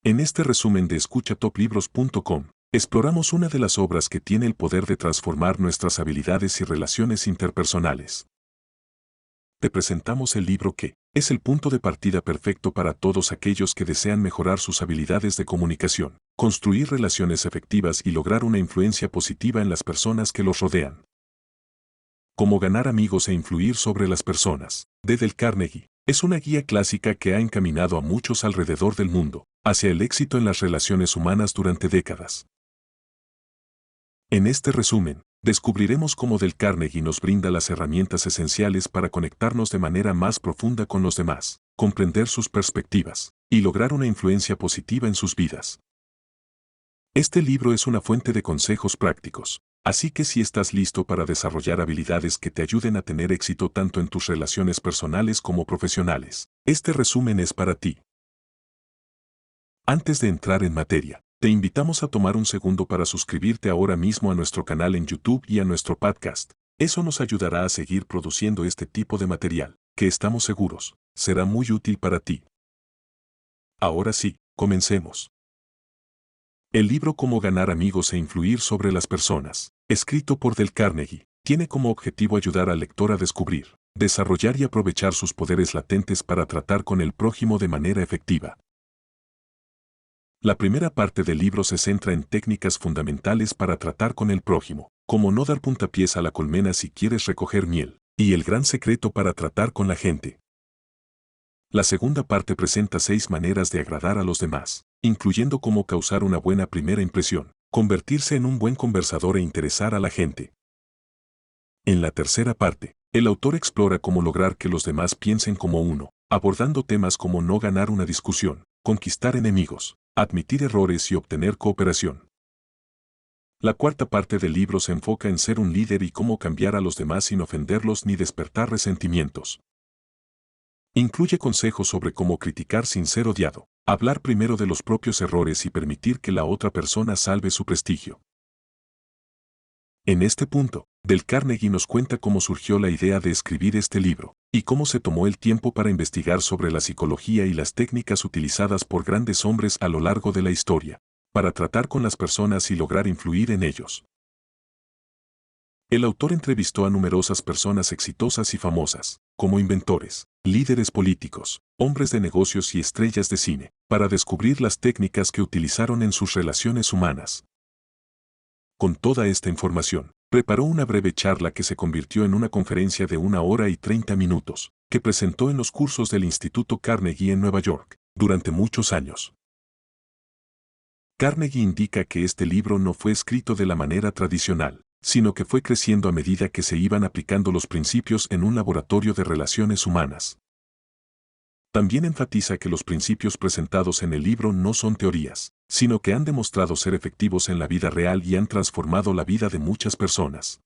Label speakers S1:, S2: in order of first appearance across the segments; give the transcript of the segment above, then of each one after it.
S1: En este resumen de escuchatoplibros.com, exploramos una de las obras que tiene el poder de transformar nuestras habilidades y relaciones interpersonales. Te presentamos el libro que es el punto de partida perfecto para todos aquellos que desean mejorar sus habilidades de comunicación, construir relaciones efectivas y lograr una influencia positiva en las personas que los rodean. Cómo ganar amigos e influir sobre las personas, de Dale Carnegie, es una guía clásica que ha encaminado a muchos alrededor del mundo hacia el éxito en las relaciones humanas durante décadas. En este resumen, descubriremos cómo Dale Carnegie nos brinda las herramientas esenciales para conectarnos de manera más profunda con los demás, comprender sus perspectivas y lograr una influencia positiva en sus vidas. Este libro es una fuente de consejos prácticos, así que si estás listo para desarrollar habilidades que te ayuden a tener éxito tanto en tus relaciones personales como profesionales, este resumen es para ti. Antes de entrar en materia, te invitamos a tomar un segundo para suscribirte ahora mismo a nuestro canal en YouTube y a nuestro podcast. Eso nos ayudará a seguir produciendo este tipo de material, que estamos seguros, será muy útil para ti. Ahora sí, comencemos. El libro Cómo ganar amigos e influir sobre las personas, escrito por Dale Carnegie, tiene como objetivo ayudar al lector a descubrir, desarrollar y aprovechar sus poderes latentes para tratar con el prójimo de manera efectiva. La primera parte del libro se centra en técnicas fundamentales para tratar con el prójimo, como no dar puntapiés a la colmena si quieres recoger miel, y el gran secreto para tratar con la gente. La segunda parte presenta 6 maneras de agradar a los demás, incluyendo cómo causar una buena primera impresión, convertirse en un buen conversador e interesar a la gente. En la tercera parte, el autor explora cómo lograr que los demás piensen como uno, abordando temas como no ganar una discusión, conquistar enemigos, admitir errores y obtener cooperación. La cuarta parte del libro se enfoca en ser un líder y cómo cambiar a los demás sin ofenderlos ni despertar resentimientos. Incluye consejos sobre cómo criticar sin ser odiado, hablar primero de los propios errores y permitir que la otra persona salve su prestigio. En este punto, Dale Carnegie nos cuenta cómo surgió la idea de escribir este libro, y cómo se tomó el tiempo para investigar sobre la psicología y las técnicas utilizadas por grandes hombres a lo largo de la historia, para tratar con las personas y lograr influir en ellos. El autor entrevistó a numerosas personas exitosas y famosas, como inventores, líderes políticos, hombres de negocios y estrellas de cine, para descubrir las técnicas que utilizaron en sus relaciones humanas. Con toda esta información, preparó una breve charla que se convirtió en una conferencia de 1 hora y 30 minutos, que presentó en los cursos del Instituto Carnegie en Nueva York, durante muchos años. Carnegie indica que este libro no fue escrito de la manera tradicional, sino que fue creciendo a medida que se iban aplicando los principios en un laboratorio de relaciones humanas. También enfatiza que los principios presentados en el libro no son teorías, sino que han demostrado ser efectivos en la vida real y han transformado la vida de muchas personas.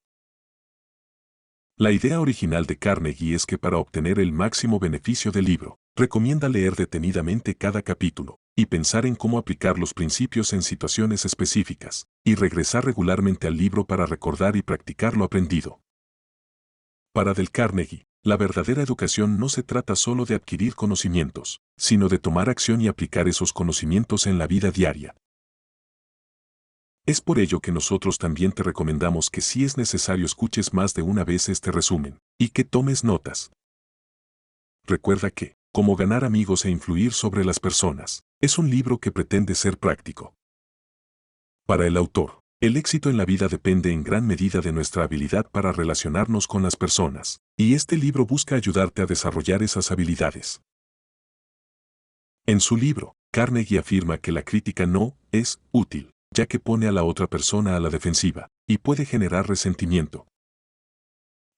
S1: La idea original de Carnegie es que para obtener el máximo beneficio del libro, recomienda leer detenidamente cada capítulo, y pensar en cómo aplicar los principios en situaciones específicas, y regresar regularmente al libro para recordar y practicar lo aprendido. Para Dale Carnegie, la verdadera educación no se trata solo de adquirir conocimientos, sino de tomar acción y aplicar esos conocimientos en la vida diaria. Es por ello que nosotros también te recomendamos que si es necesario escuches más de una vez este resumen, y que tomes notas. Recuerda que, Cómo ganar amigos e influir sobre las personas, es un libro que pretende ser práctico. Para el autor, el éxito en la vida depende en gran medida de nuestra habilidad para relacionarnos con las personas, y este libro busca ayudarte a desarrollar esas habilidades. En su libro, Carnegie afirma que la crítica no es útil, ya que pone a la otra persona a la defensiva, y puede generar resentimiento.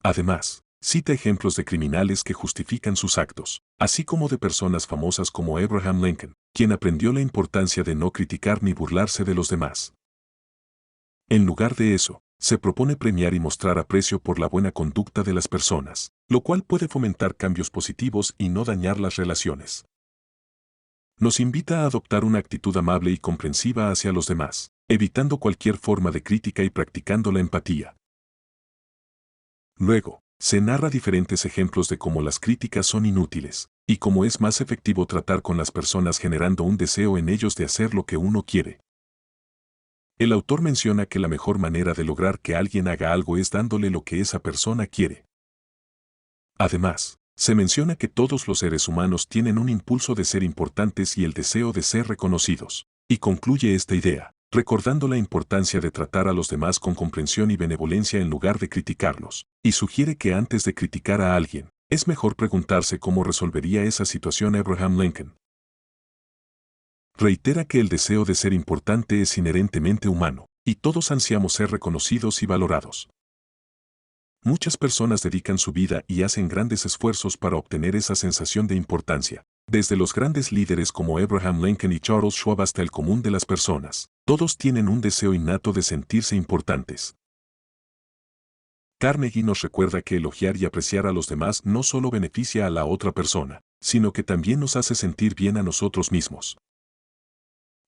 S1: Además, cita ejemplos de criminales que justifican sus actos, así como de personas famosas como Abraham Lincoln, quien aprendió la importancia de no criticar ni burlarse de los demás. En lugar de eso, se propone premiar y mostrar aprecio por la buena conducta de las personas, lo cual puede fomentar cambios positivos y no dañar las relaciones. Nos invita a adoptar una actitud amable y comprensiva hacia los demás, evitando cualquier forma de crítica y practicando la empatía. Luego, Se narra diferentes ejemplos de cómo las críticas son inútiles, y cómo es más efectivo tratar con las personas generando un deseo en ellos de hacer lo que uno quiere. El autor menciona que la mejor manera de lograr que alguien haga algo es dándole lo que esa persona quiere. Además, se menciona que todos los seres humanos tienen un impulso de ser importantes y el deseo de ser reconocidos, y concluye esta idea, recordando la importancia de tratar a los demás con comprensión y benevolencia en lugar de criticarlos, y sugiere que antes de criticar a alguien, es mejor preguntarse cómo resolvería esa situación Abraham Lincoln. Reitera que el deseo de ser importante es inherentemente humano, y todos ansiamos ser reconocidos y valorados. Muchas personas dedican su vida y hacen grandes esfuerzos para obtener esa sensación de importancia. Desde los grandes líderes como Abraham Lincoln y Charles Schwab hasta el común de las personas, todos tienen un deseo innato de sentirse importantes. Carnegie nos recuerda que elogiar y apreciar a los demás no solo beneficia a la otra persona, sino que también nos hace sentir bien a nosotros mismos.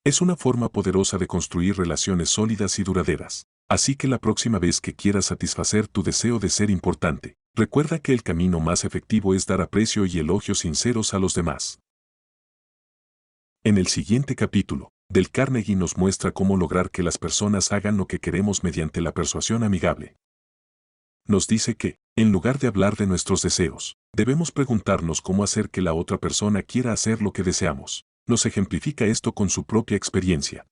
S1: Es una forma poderosa de construir relaciones sólidas y duraderas. Así que la próxima vez que quieras satisfacer tu deseo de ser importante, recuerda que el camino más efectivo es dar aprecio y elogios sinceros a los demás. En el siguiente capítulo, Dale Carnegie nos muestra cómo lograr que las personas hagan lo que queremos mediante la persuasión amigable. Nos dice que, en lugar de hablar de nuestros deseos, debemos preguntarnos cómo hacer que la otra persona quiera hacer lo que deseamos. Nos ejemplifica esto con su propia experiencia.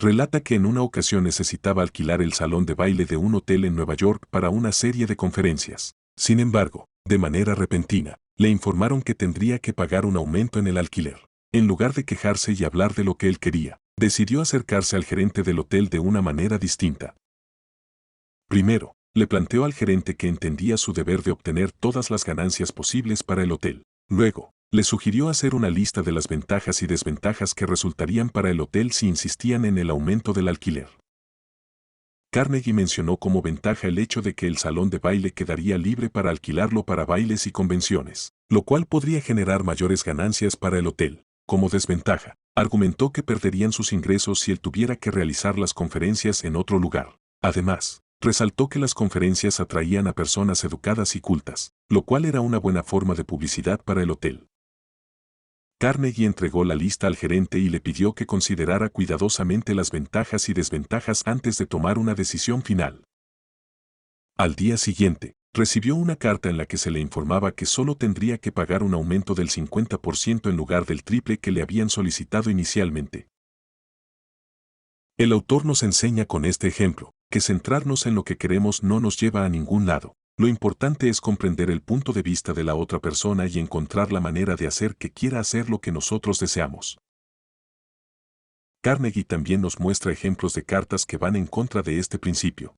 S1: Relata que en una ocasión necesitaba alquilar el salón de baile de un hotel en Nueva York para una serie de conferencias. Sin embargo, de manera repentina, le informaron que tendría que pagar un aumento en el alquiler. En lugar de quejarse y hablar de lo que él quería, decidió acercarse al gerente del hotel de una manera distinta. Primero, le planteó al gerente que entendía su deber de obtener todas las ganancias posibles para el hotel. Luego, le sugirió hacer una lista de las ventajas y desventajas que resultarían para el hotel si insistían en el aumento del alquiler. Carnegie mencionó como ventaja el hecho de que el salón de baile quedaría libre para alquilarlo para bailes y convenciones, lo cual podría generar mayores ganancias para el hotel. Como desventaja, argumentó que perderían sus ingresos si él tuviera que realizar las conferencias en otro lugar. Además, resaltó que las conferencias atraían a personas educadas y cultas, lo cual era una buena forma de publicidad para el hotel. Carnegie entregó la lista al gerente y le pidió que considerara cuidadosamente las ventajas y desventajas antes de tomar una decisión final. Al día siguiente, recibió una carta en la que se le informaba que solo tendría que pagar un aumento del 50% en lugar del triple que le habían solicitado inicialmente. El autor nos enseña con este ejemplo, que centrarnos en lo que queremos no nos lleva a ningún lado. Lo importante es comprender el punto de vista de la otra persona y encontrar la manera de hacer que quiera hacer lo que nosotros deseamos. Carnegie también nos muestra ejemplos de cartas que van en contra de este principio.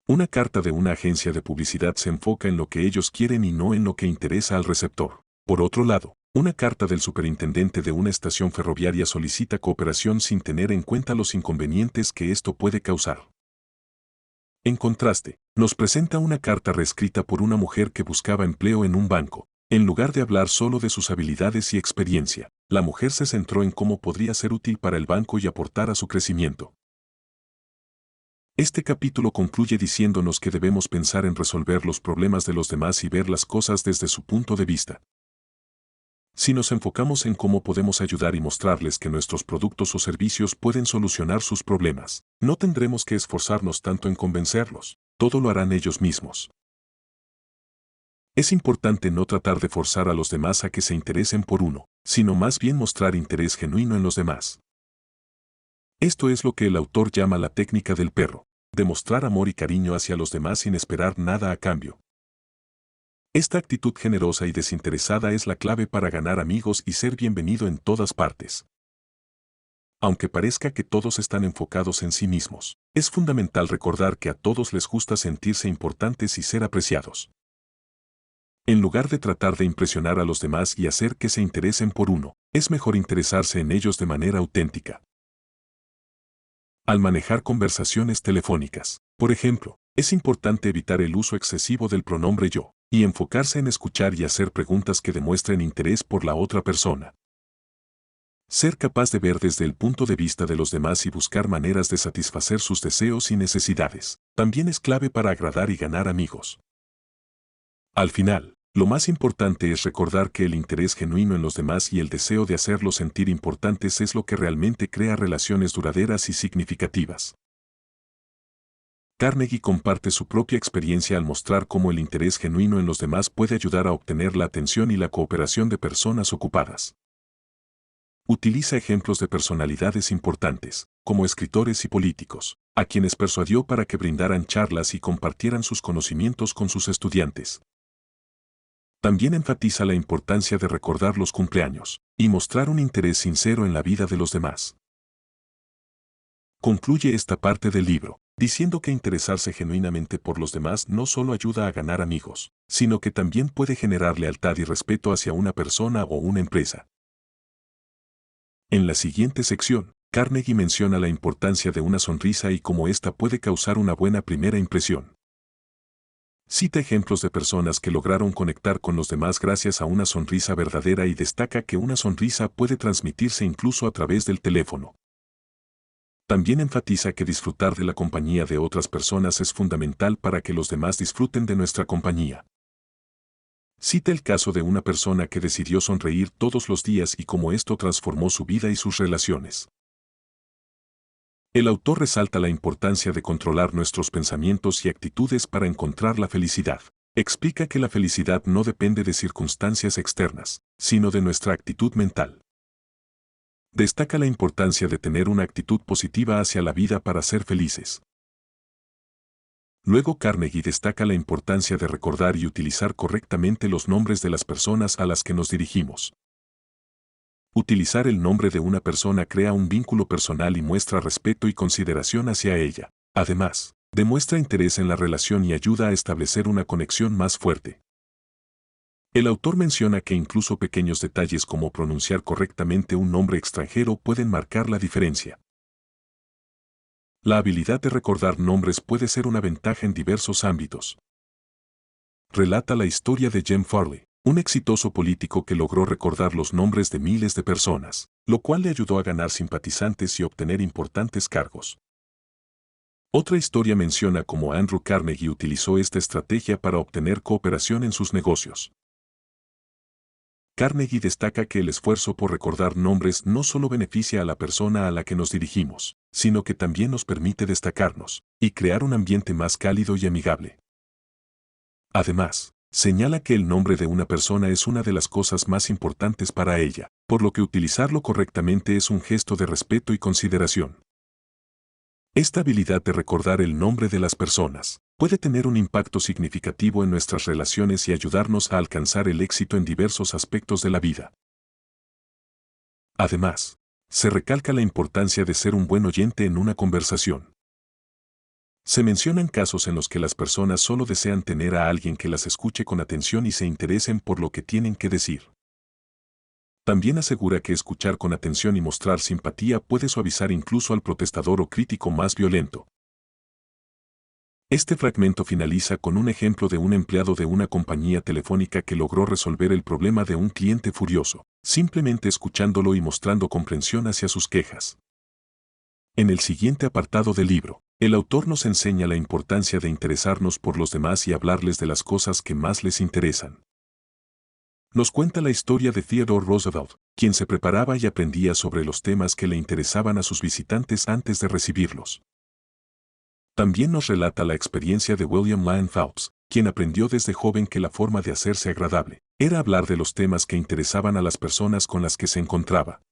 S1: Una carta de una agencia de publicidad se enfoca en lo que ellos quieren y no en lo que interesa al receptor. Por otro lado, una carta del superintendente de una estación ferroviaria solicita cooperación sin tener en cuenta los inconvenientes que esto puede causar. En contraste, nos presenta una carta reescrita por una mujer que buscaba empleo en un banco. En lugar de hablar solo de sus habilidades y experiencia, la mujer se centró en cómo podría ser útil para el banco y aportar a su crecimiento. Este capítulo concluye diciéndonos que debemos pensar en resolver los problemas de los demás y ver las cosas desde su punto de vista. Si nos enfocamos en cómo podemos ayudar y mostrarles que nuestros productos o servicios pueden solucionar sus problemas, no tendremos que esforzarnos tanto en convencerlos, todo lo harán ellos mismos. Es importante no tratar de forzar a los demás a que se interesen por uno, sino más bien mostrar interés genuino en los demás. Esto es lo que el autor llama la técnica del perro, demostrar amor y cariño hacia los demás sin esperar nada a cambio. Esta actitud generosa y desinteresada es la clave para ganar amigos y ser bienvenido en todas partes. Aunque parezca que todos están enfocados en sí mismos, es fundamental recordar que a todos les gusta sentirse importantes y ser apreciados. En lugar de tratar de impresionar a los demás y hacer que se interesen por uno, es mejor interesarse en ellos de manera auténtica. Al manejar conversaciones telefónicas, por ejemplo, es importante evitar el uso excesivo del pronombre yo, y enfocarse en escuchar y hacer preguntas que demuestren interés por la otra persona. Ser capaz de ver desde el punto de vista de los demás y buscar maneras de satisfacer sus deseos y necesidades, también es clave para agradar y ganar amigos. Al final, lo más importante es recordar que el interés genuino en los demás y el deseo de hacerlos sentir importantes es lo que realmente crea relaciones duraderas y significativas. Carnegie comparte su propia experiencia al mostrar cómo el interés genuino en los demás puede ayudar a obtener la atención y la cooperación de personas ocupadas. Utiliza ejemplos de personalidades importantes, como escritores y políticos, a quienes persuadió para que brindaran charlas y compartieran sus conocimientos con sus estudiantes. También enfatiza la importancia de recordar los cumpleaños y mostrar un interés sincero en la vida de los demás. Concluye esta parte del libro, diciendo que interesarse genuinamente por los demás no solo ayuda a ganar amigos, sino que también puede generar lealtad y respeto hacia una persona o una empresa. En la siguiente sección, Carnegie menciona la importancia de una sonrisa y cómo ésta puede causar una buena primera impresión. Cita ejemplos de personas que lograron conectar con los demás gracias a una sonrisa verdadera y destaca que una sonrisa puede transmitirse incluso a través del teléfono. También enfatiza que disfrutar de la compañía de otras personas es fundamental para que los demás disfruten de nuestra compañía. Cita el caso de una persona que decidió sonreír todos los días y cómo esto transformó su vida y sus relaciones. El autor resalta la importancia de controlar nuestros pensamientos y actitudes para encontrar la felicidad. Explica que la felicidad no depende de circunstancias externas, sino de nuestra actitud mental. Destaca la importancia de tener una actitud positiva hacia la vida para ser felices. Luego Carnegie destaca la importancia de recordar y utilizar correctamente los nombres de las personas a las que nos dirigimos. Utilizar el nombre de una persona crea un vínculo personal y muestra respeto y consideración hacia ella. Además, demuestra interés en la relación y ayuda a establecer una conexión más fuerte. El autor menciona que incluso pequeños detalles como pronunciar correctamente un nombre extranjero pueden marcar la diferencia. La habilidad de recordar nombres puede ser una ventaja en diversos ámbitos. Relata la historia de Jem Farley, un exitoso político que logró recordar los nombres de miles de personas, lo cual le ayudó a ganar simpatizantes y obtener importantes cargos. Otra historia menciona cómo Andrew Carnegie utilizó esta estrategia para obtener cooperación en sus negocios. Carnegie destaca que el esfuerzo por recordar nombres no solo beneficia a la persona a la que nos dirigimos, sino que también nos permite destacarnos y crear un ambiente más cálido y amigable. Además, señala que el nombre de una persona es una de las cosas más importantes para ella, por lo que utilizarlo correctamente es un gesto de respeto y consideración. Esta habilidad de recordar el nombre de las personas puede tener un impacto significativo en nuestras relaciones y ayudarnos a alcanzar el éxito en diversos aspectos de la vida. Además, se recalca la importancia de ser un buen oyente en una conversación. Se mencionan casos en los que las personas solo desean tener a alguien que las escuche con atención y se interesen por lo que tienen que decir. También asegura que escuchar con atención y mostrar simpatía puede suavizar incluso al protestador o crítico más violento. Este fragmento finaliza con un ejemplo de un empleado de una compañía telefónica que logró resolver el problema de un cliente furioso, simplemente escuchándolo y mostrando comprensión hacia sus quejas. En el siguiente apartado del libro, el autor nos enseña la importancia de interesarnos por los demás y hablarles de las cosas que más les interesan. Nos cuenta la historia de Theodore Roosevelt, quien se preparaba y aprendía sobre los temas que le interesaban a sus visitantes antes de recibirlos. También nos relata la experiencia de William Lyon Phelps, quien aprendió desde joven que la forma de hacerse agradable era hablar de los temas que interesaban a las personas con las que se encontraba.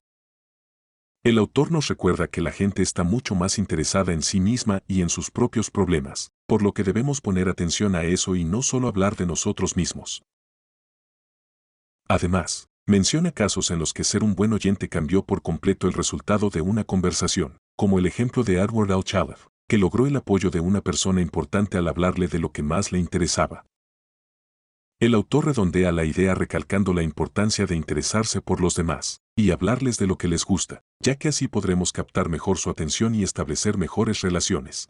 S1: El autor nos recuerda que la gente está mucho más interesada en sí misma y en sus propios problemas, por lo que debemos poner atención a eso y no solo hablar de nosotros mismos. Además, menciona casos en los que ser un buen oyente cambió por completo el resultado de una conversación, como el ejemplo de Edward L. Chalef, que logró el apoyo de una persona importante al hablarle de lo que más le interesaba. El autor redondea la idea recalcando la importancia de interesarse por los demás y hablarles de lo que les gusta, ya que así podremos captar mejor su atención y establecer mejores relaciones.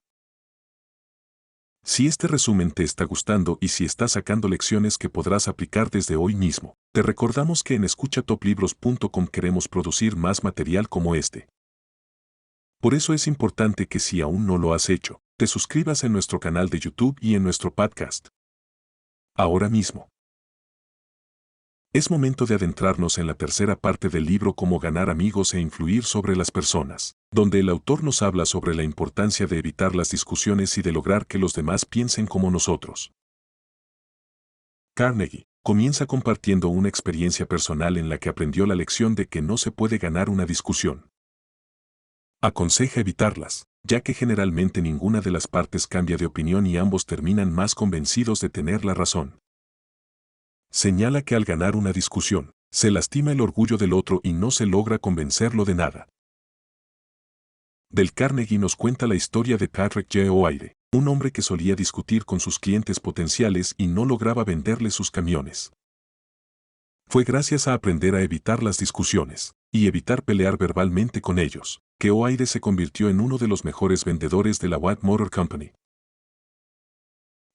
S1: Si este resumen te está gustando y si estás sacando lecciones que podrás aplicar desde hoy mismo, te recordamos que en escuchatoplibros.com queremos producir más material como este. Por eso es importante que si aún no lo has hecho, te suscribas en nuestro canal de YouTube y en nuestro podcast. Ahora mismo. Es momento de adentrarnos en la tercera parte del libro Cómo ganar amigos e influir sobre las personas, donde el autor nos habla sobre la importancia de evitar las discusiones y de lograr que los demás piensen como nosotros. Carnegie comienza compartiendo una experiencia personal en la que aprendió la lección de que no se puede ganar una discusión. Aconseja evitarlas, ya que generalmente ninguna de las partes cambia de opinión y ambos terminan más convencidos de tener la razón. Señala que al ganar una discusión, se lastima el orgullo del otro y no se logra convencerlo de nada. Del Carnegie nos cuenta la historia de Patrick J. O'Aire, un hombre que solía discutir con sus clientes potenciales y no lograba venderles sus camiones. Fue gracias a aprender a evitar las discusiones y evitar pelear verbalmente con ellos, que O'Aire se convirtió en uno de los mejores vendedores de la Watt Motor Company.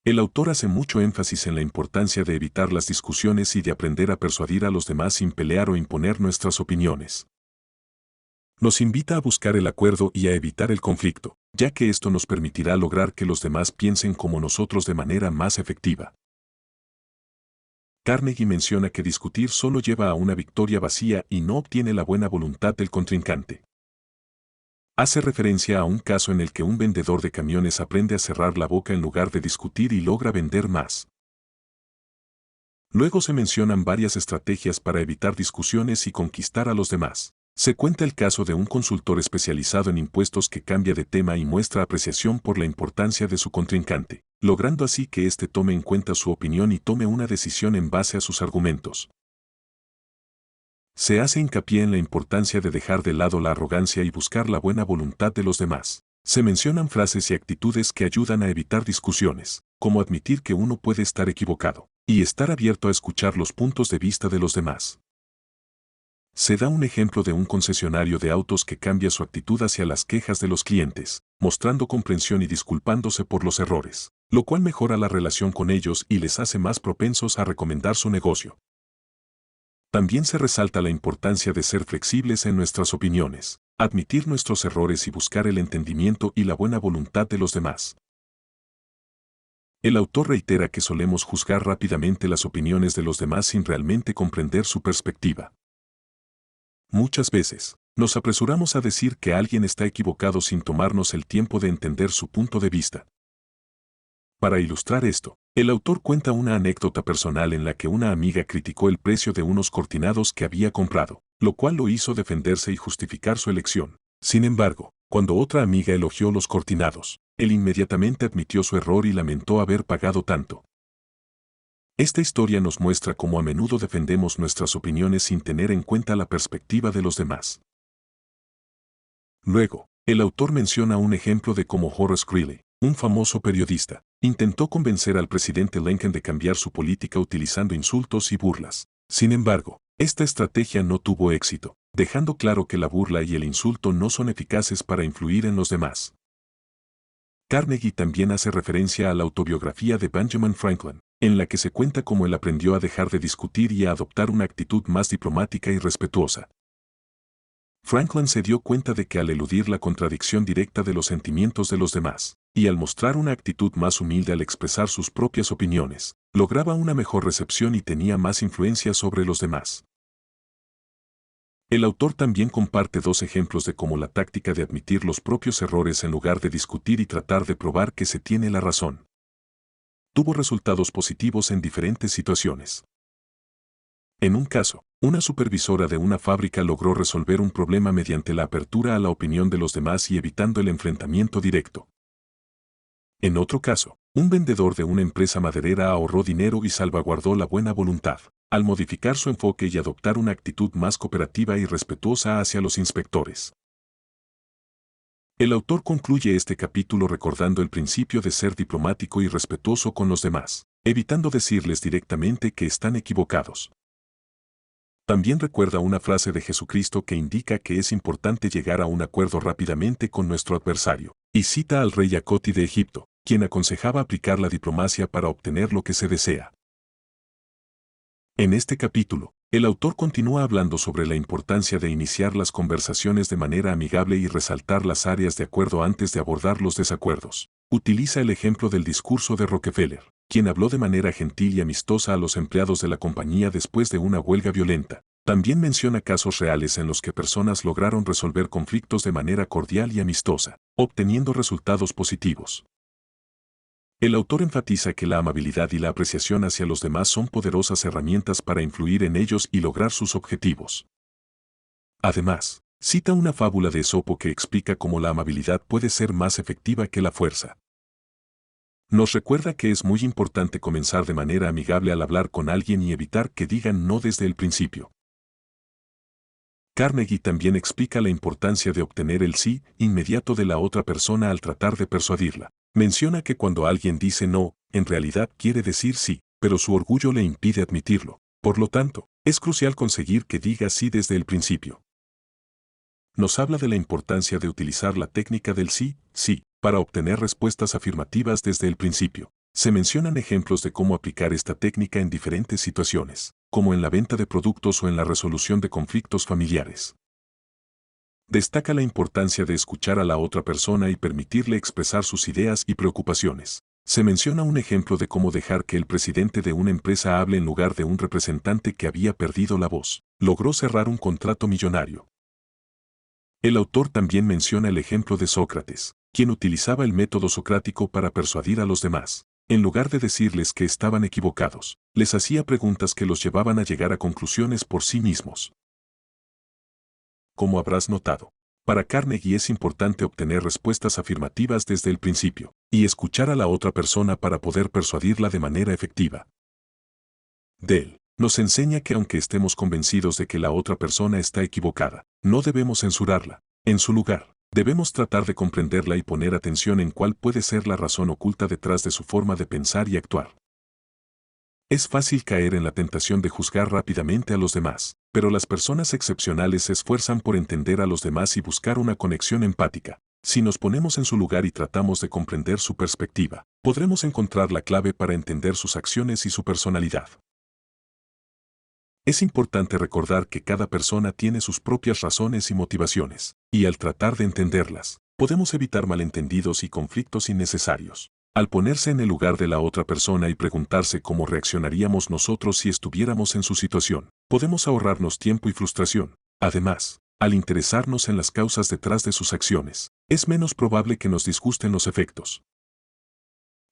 S1: El autor hace mucho énfasis en la importancia de evitar las discusiones y de aprender a persuadir a los demás sin pelear o imponer nuestras opiniones. Nos invita a buscar el acuerdo y a evitar el conflicto, ya que esto nos permitirá lograr que los demás piensen como nosotros de manera más efectiva. Carnegie menciona que discutir solo lleva a una victoria vacía y no obtiene la buena voluntad del contrincante. Hace referencia a un caso en el que un vendedor de camiones aprende a cerrar la boca en lugar de discutir y logra vender más. Luego se mencionan varias estrategias para evitar discusiones y conquistar a los demás. Se cuenta el caso de un consultor especializado en impuestos que cambia de tema y muestra apreciación por la importancia de su contrincante, logrando así que éste tome en cuenta su opinión y tome una decisión en base a sus argumentos. Se hace hincapié en la importancia de dejar de lado la arrogancia y buscar la buena voluntad de los demás. Se mencionan frases y actitudes que ayudan a evitar discusiones, como admitir que uno puede estar equivocado, y estar abierto a escuchar los puntos de vista de los demás. Se da un ejemplo de un concesionario de autos que cambia su actitud hacia las quejas de los clientes, mostrando comprensión y disculpándose por los errores, lo cual mejora la relación con ellos y les hace más propensos a recomendar su negocio. También se resalta la importancia de ser flexibles en nuestras opiniones, admitir nuestros errores y buscar el entendimiento y la buena voluntad de los demás. El autor reitera que solemos juzgar rápidamente las opiniones de los demás sin realmente comprender su perspectiva. Muchas veces, nos apresuramos a decir que alguien está equivocado sin tomarnos el tiempo de entender su punto de vista. Para ilustrar esto, el autor cuenta una anécdota personal en la que una amiga criticó el precio de unos cortinados que había comprado, lo cual lo hizo defenderse y justificar su elección. Sin embargo, cuando otra amiga elogió los cortinados, él inmediatamente admitió su error y lamentó haber pagado tanto. Esta historia nos muestra cómo a menudo defendemos nuestras opiniones sin tener en cuenta la perspectiva de los demás. Luego, el autor menciona un ejemplo de cómo Horace Greeley, un famoso periodista, intentó convencer al presidente Lincoln de cambiar su política utilizando insultos y burlas. Sin embargo, esta estrategia no tuvo éxito, dejando claro que la burla y el insulto no son eficaces para influir en los demás. Carnegie también hace referencia a la autobiografía de Benjamin Franklin, en la que se cuenta cómo él aprendió a dejar de discutir y a adoptar una actitud más diplomática y respetuosa. Franklin se dio cuenta de que al eludir la contradicción directa de los sentimientos de los demás, y al mostrar una actitud más humilde al expresar sus propias opiniones, lograba una mejor recepción y tenía más influencia sobre los demás. El autor también comparte dos ejemplos de cómo la táctica de admitir los propios errores en lugar de discutir y tratar de probar que se tiene la razón tuvo resultados positivos en diferentes situaciones. En un caso, una supervisora de una fábrica logró resolver un problema mediante la apertura a la opinión de los demás y evitando el enfrentamiento directo. En otro caso, un vendedor de una empresa maderera ahorró dinero y salvaguardó la buena voluntad, al modificar su enfoque y adoptar una actitud más cooperativa y respetuosa hacia los inspectores. El autor concluye este capítulo recordando el principio de ser diplomático y respetuoso con los demás, evitando decirles directamente que están equivocados. También recuerda una frase de Jesucristo que indica que es importante llegar a un acuerdo rápidamente con nuestro adversario, y cita al rey Jacoti de Egipto, quien aconsejaba aplicar la diplomacia para obtener lo que se desea. En este capítulo, el autor continúa hablando sobre la importancia de iniciar las conversaciones de manera amigable y resaltar las áreas de acuerdo antes de abordar los desacuerdos. Utiliza el ejemplo del discurso de Rockefeller, quien habló de manera gentil y amistosa a los empleados de la compañía después de una huelga violenta. También menciona casos reales en los que personas lograron resolver conflictos de manera cordial y amistosa, obteniendo resultados positivos. El autor enfatiza que la amabilidad y la apreciación hacia los demás son poderosas herramientas para influir en ellos y lograr sus objetivos. Además, cita una fábula de Esopo que explica cómo la amabilidad puede ser más efectiva que la fuerza. Nos recuerda que es muy importante comenzar de manera amigable al hablar con alguien y evitar que digan no desde el principio. Carnegie también explica la importancia de obtener el sí inmediato de la otra persona al tratar de persuadirla. Menciona que cuando alguien dice no, en realidad quiere decir sí, pero su orgullo le impide admitirlo. Por lo tanto, es crucial conseguir que diga sí desde el principio. Nos habla de la importancia de utilizar la técnica del sí, sí, para obtener respuestas afirmativas desde el principio. Se mencionan ejemplos de cómo aplicar esta técnica en diferentes situaciones, como en la venta de productos o en la resolución de conflictos familiares. Destaca la importancia de escuchar a la otra persona y permitirle expresar sus ideas y preocupaciones. Se menciona un ejemplo de cómo dejar que el presidente de una empresa hable en lugar de un representante que había perdido la voz. Logró cerrar un contrato millonario. El autor también menciona el ejemplo de Sócrates, quien utilizaba el método socrático para persuadir a los demás. En lugar de decirles que estaban equivocados, les hacía preguntas que los llevaban a llegar a conclusiones por sí mismos. Como habrás notado, para Carnegie es importante obtener respuestas afirmativas desde el principio y escuchar a la otra persona para poder persuadirla de manera efectiva. Dell nos enseña que aunque estemos convencidos de que la otra persona está equivocada, no debemos censurarla. En su lugar, debemos tratar de comprenderla y poner atención en cuál puede ser la razón oculta detrás de su forma de pensar y actuar. Es fácil caer en la tentación de juzgar rápidamente a los demás, pero las personas excepcionales se esfuerzan por entender a los demás y buscar una conexión empática. Si nos ponemos en su lugar y tratamos de comprender su perspectiva, podremos encontrar la clave para entender sus acciones y su personalidad. Es importante recordar que cada persona tiene sus propias razones y motivaciones, y al tratar de entenderlas, podemos evitar malentendidos y conflictos innecesarios. Al ponerse en el lugar de la otra persona y preguntarse cómo reaccionaríamos nosotros si estuviéramos en su situación, podemos ahorrarnos tiempo y frustración. Además, al interesarnos en las causas detrás de sus acciones, es menos probable que nos disgusten los efectos.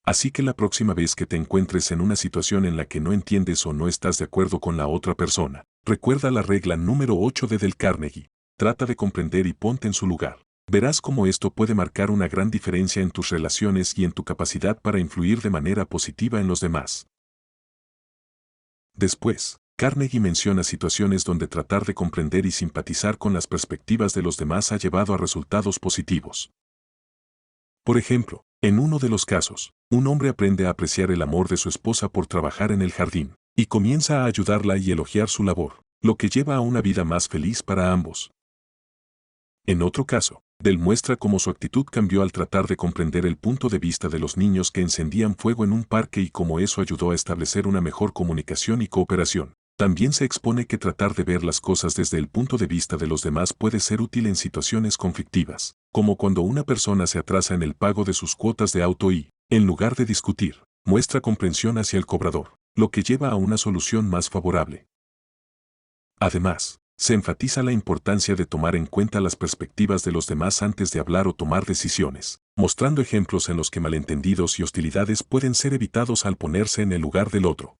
S1: Así que la próxima vez que te encuentres en una situación en la que no entiendes o no estás de acuerdo con la otra persona, recuerda la regla número 8 de Dale Carnegie. Trata de comprender y ponte en su lugar. Verás cómo esto puede marcar una gran diferencia en tus relaciones y en tu capacidad para influir de manera positiva en los demás. Después, Carnegie menciona situaciones donde tratar de comprender y simpatizar con las perspectivas de los demás ha llevado a resultados positivos. Por ejemplo, en uno de los casos, un hombre aprende a apreciar el amor de su esposa por trabajar en el jardín, y comienza a ayudarla y elogiar su labor, lo que lleva a una vida más feliz para ambos. En otro caso, Dell muestra cómo su actitud cambió al tratar de comprender el punto de vista de los niños que encendían fuego en un parque y cómo eso ayudó a establecer una mejor comunicación y cooperación. También se expone que tratar de ver las cosas desde el punto de vista de los demás puede ser útil en situaciones conflictivas, como cuando una persona se atrasa en el pago de sus cuotas de auto y, en lugar de discutir, muestra comprensión hacia el cobrador, lo que lleva a una solución más favorable. Además, se enfatiza la importancia de tomar en cuenta las perspectivas de los demás antes de hablar o tomar decisiones, mostrando ejemplos en los que malentendidos y hostilidades pueden ser evitados al ponerse en el lugar del otro.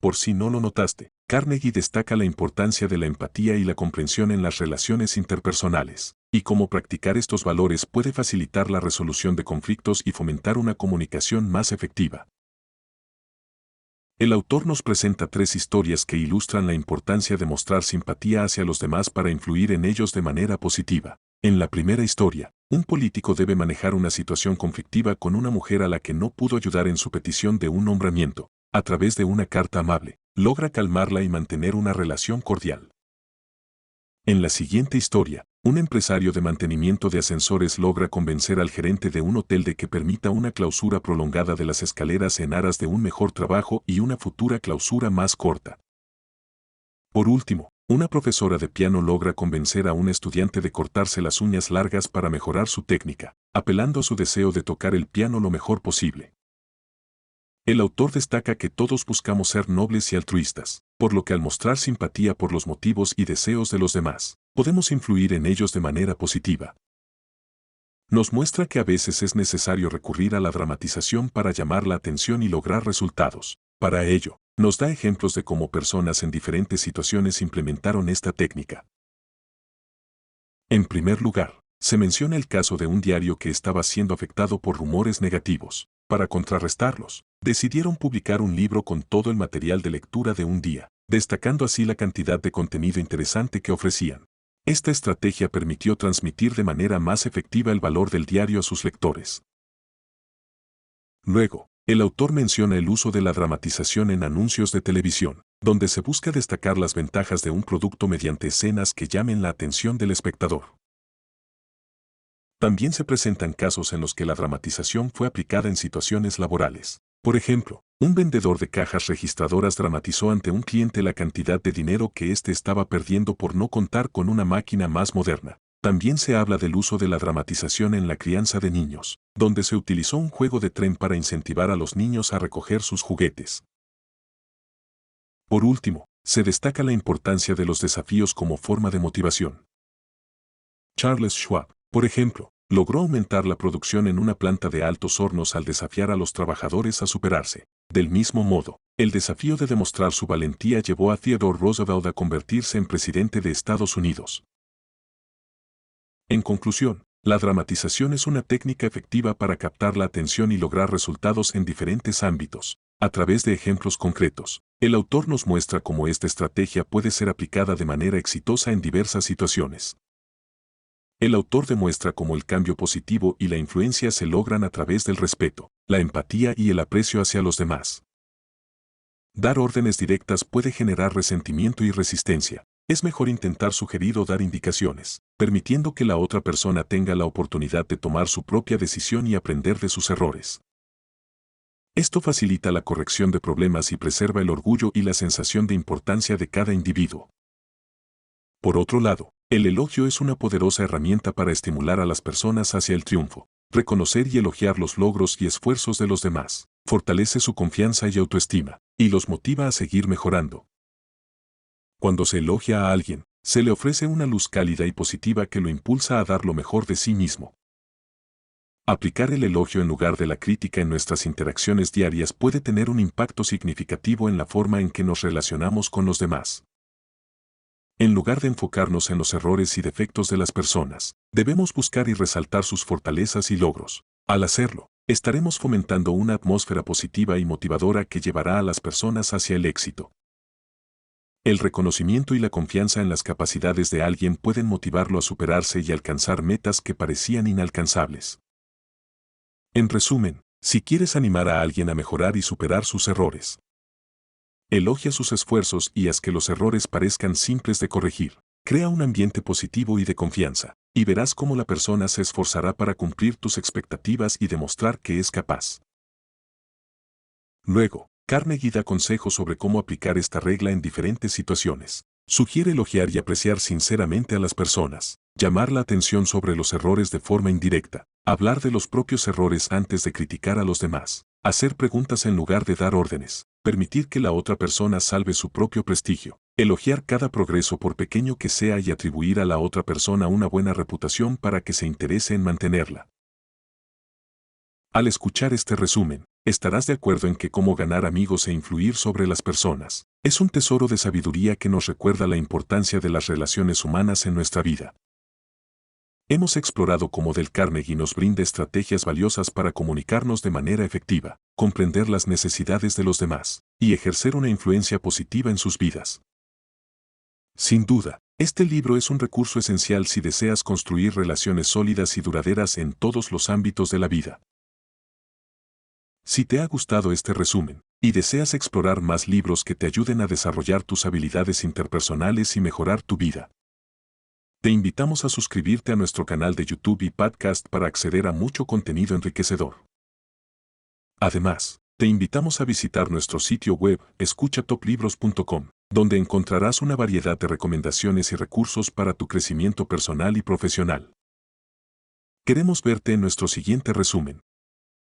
S1: Por si no lo notaste, Carnegie destaca la importancia de la empatía y la comprensión en las relaciones interpersonales, y cómo practicar estos valores puede facilitar la resolución de conflictos y fomentar una comunicación más efectiva. El autor nos presenta 3 historias que ilustran la importancia de mostrar simpatía hacia los demás para influir en ellos de manera positiva. En la primera historia, un político debe manejar una situación conflictiva con una mujer a la que no pudo ayudar en su petición de un nombramiento. A través de una carta amable, logra calmarla y mantener una relación cordial. En la siguiente historia, Un empresario de mantenimiento de ascensores logra convencer al gerente de un hotel de que permita una clausura prolongada de las escaleras en aras de un mejor trabajo y una futura clausura más corta. Por último, una profesora de piano logra convencer a un estudiante de cortarse las uñas largas para mejorar su técnica, apelando a su deseo de tocar el piano lo mejor posible. El autor destaca que todos buscamos ser nobles y altruistas, por lo que al mostrar simpatía por los motivos y deseos de los demás, podemos influir en ellos de manera positiva. Nos muestra que a veces es necesario recurrir a la dramatización para llamar la atención y lograr resultados. Para ello, nos da ejemplos de cómo personas en diferentes situaciones implementaron esta técnica. En primer lugar, se menciona el caso de un diario que estaba siendo afectado por rumores negativos. Para contrarrestarlos, decidieron publicar un libro con todo el material de lectura de un día, destacando así la cantidad de contenido interesante que ofrecían. Esta estrategia permitió transmitir de manera más efectiva el valor del diario a sus lectores. Luego, el autor menciona el uso de la dramatización en anuncios de televisión, donde se busca destacar las ventajas de un producto mediante escenas que llamen la atención del espectador. También se presentan casos en los que la dramatización fue aplicada en situaciones laborales. Por ejemplo, un vendedor de cajas registradoras dramatizó ante un cliente la cantidad de dinero que éste estaba perdiendo por no contar con una máquina más moderna. También se habla del uso de la dramatización en la crianza de niños, donde se utilizó un juego de tren para incentivar a los niños a recoger sus juguetes. Por último, se destaca la importancia de los desafíos como forma de motivación. Charles Schwab, por ejemplo, logró aumentar la producción en una planta de altos hornos al desafiar a los trabajadores a superarse. Del mismo modo, el desafío de demostrar su valentía llevó a Theodore Roosevelt a convertirse en presidente de Estados Unidos. En conclusión, la dramatización es una técnica efectiva para captar la atención y lograr resultados en diferentes ámbitos. A través de ejemplos concretos, el autor nos muestra cómo esta estrategia puede ser aplicada de manera exitosa en diversas situaciones. El autor demuestra cómo el cambio positivo y la influencia se logran a través del respeto, la empatía y el aprecio hacia los demás. Dar órdenes directas puede generar resentimiento y resistencia. Es mejor intentar sugerir o dar indicaciones, permitiendo que la otra persona tenga la oportunidad de tomar su propia decisión y aprender de sus errores. Esto facilita la corrección de problemas y preserva el orgullo y la sensación de importancia de cada individuo. Por otro lado, el elogio es una poderosa herramienta para estimular a las personas hacia el triunfo. Reconocer y elogiar los logros y esfuerzos de los demás fortalece su confianza y autoestima, y los motiva a seguir mejorando. Cuando se elogia a alguien, se le ofrece una luz cálida y positiva que lo impulsa a dar lo mejor de sí mismo. Aplicar el elogio en lugar de la crítica en nuestras interacciones diarias puede tener un impacto significativo en la forma en que nos relacionamos con los demás. En lugar de enfocarnos en los errores y defectos de las personas, debemos buscar y resaltar sus fortalezas y logros. Al hacerlo, estaremos fomentando una atmósfera positiva y motivadora que llevará a las personas hacia el éxito. El reconocimiento y la confianza en las capacidades de alguien pueden motivarlo a superarse y alcanzar metas que parecían inalcanzables. En resumen, si quieres animar a alguien a mejorar y superar sus errores, elogia sus esfuerzos y haz que los errores parezcan simples de corregir. Crea un ambiente positivo y de confianza, y verás cómo la persona se esforzará para cumplir tus expectativas y demostrar que es capaz. Luego, Carnegie da consejos sobre cómo aplicar esta regla en diferentes situaciones. Sugiere elogiar y apreciar sinceramente a las personas, llamar la atención sobre los errores de forma indirecta, hablar de los propios errores antes de criticar a los demás, hacer preguntas en lugar de dar órdenes, permitir que la otra persona salve su propio prestigio, elogiar cada progreso por pequeño que sea y atribuir a la otra persona una buena reputación para que se interese en mantenerla. Al escuchar este resumen, estarás de acuerdo en que cómo ganar amigos e influir sobre las personas es un tesoro de sabiduría que nos recuerda la importancia de las relaciones humanas en nuestra vida. Hemos explorado cómo Dale Carnegie nos brinda estrategias valiosas para comunicarnos de manera efectiva, comprender las necesidades de los demás y ejercer una influencia positiva en sus vidas. Sin duda, este libro es un recurso esencial si deseas construir relaciones sólidas y duraderas en todos los ámbitos de la vida. Si te ha gustado este resumen y deseas explorar más libros que te ayuden a desarrollar tus habilidades interpersonales y mejorar tu vida, Te invitamos a suscribirte a nuestro canal de YouTube y podcast para acceder a mucho contenido enriquecedor. Además, te invitamos a visitar nuestro sitio web escuchatoplibros.com, donde encontrarás una variedad de recomendaciones y recursos para tu crecimiento personal y profesional. Queremos verte en nuestro siguiente resumen.